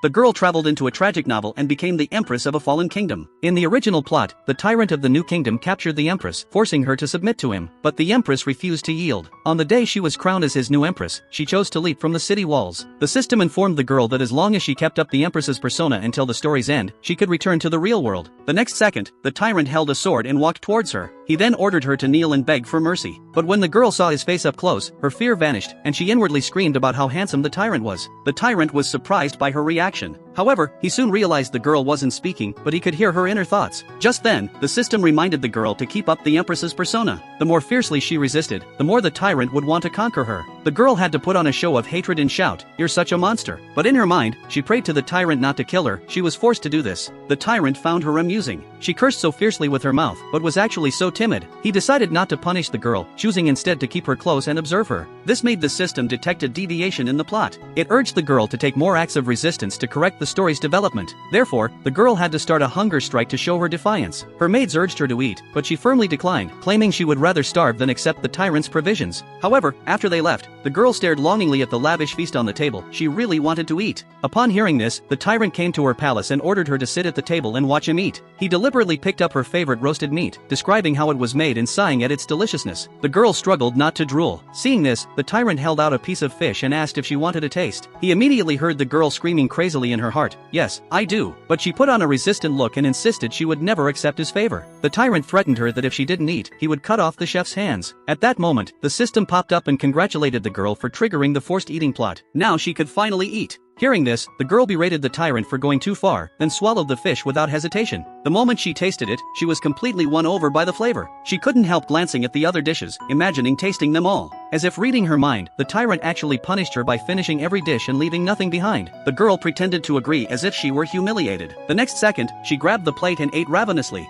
the girl traveled into a tragic novel and became the empress of a fallen kingdom. In the original plot, the tyrant of the new kingdom captured the empress, forcing her to submit to him, but the empress refused to yield. On the day she was crowned as his new empress, she chose to leap from the city walls. The system informed the girl that as long as she kept up the empress's persona until the story's end, she could return to the real world. The next second, the tyrant held a sword and walked towards her. He then ordered her to kneel and beg for mercy. But when the girl saw his face up close, her fear vanished, and she inwardly screamed about how handsome the tyrant was. The tyrant was surprised by her reaction. However, he soon realized the girl wasn't speaking, but he could hear her inner thoughts. Just then, the system reminded the girl to keep up the empress's persona. The more fiercely she resisted, the more the tyrant would want to conquer her. The girl had to put on a show of hatred and shout, "You're such a monster." But in her mind, she prayed to the tyrant not to kill her. She was forced to do this. The tyrant found her amusing. She cursed so fiercely with her mouth, but was actually so timid. He decided not to punish the girl, choosing instead to keep her close and observe her. This made the system detect a deviation in the plot. It urged the girl to take more acts of resistance to correct the story's development. Therefore, the girl had to start a hunger strike to show her defiance. Her maids urged her to eat, but she firmly declined, claiming she would rather starve than accept the tyrant's provisions. However, after they left, the girl stared longingly at the lavish feast on the table. She really wanted to eat. Upon hearing this, the tyrant came to her palace and ordered her to sit at the table and watch him eat. He deliberately picked up her favorite roasted meat, describing how it was made and sighing at its deliciousness. The girl struggled not to drool. Seeing this, the tyrant held out a piece of fish and asked if she wanted a taste. He immediately heard the girl screaming crazily in her heart, "Yes, I do." But she put on a resistant look and insisted she would never accept his favor. The tyrant threatened her that if she didn't eat, he would cut off the chef's hands. At that moment, the system popped up and congratulated the girl for triggering the forced eating plot. Now she could finally eat. Hearing this, the girl berated the tyrant for going too far, then swallowed the fish without hesitation. The moment she tasted it, she was completely won over by the flavor. She couldn't help glancing at the other dishes, imagining tasting them all. As if reading her mind, the tyrant actually punished her by finishing every dish and leaving nothing behind. The girl pretended to agree as if she were humiliated. The next second, she grabbed the plate and ate ravenously.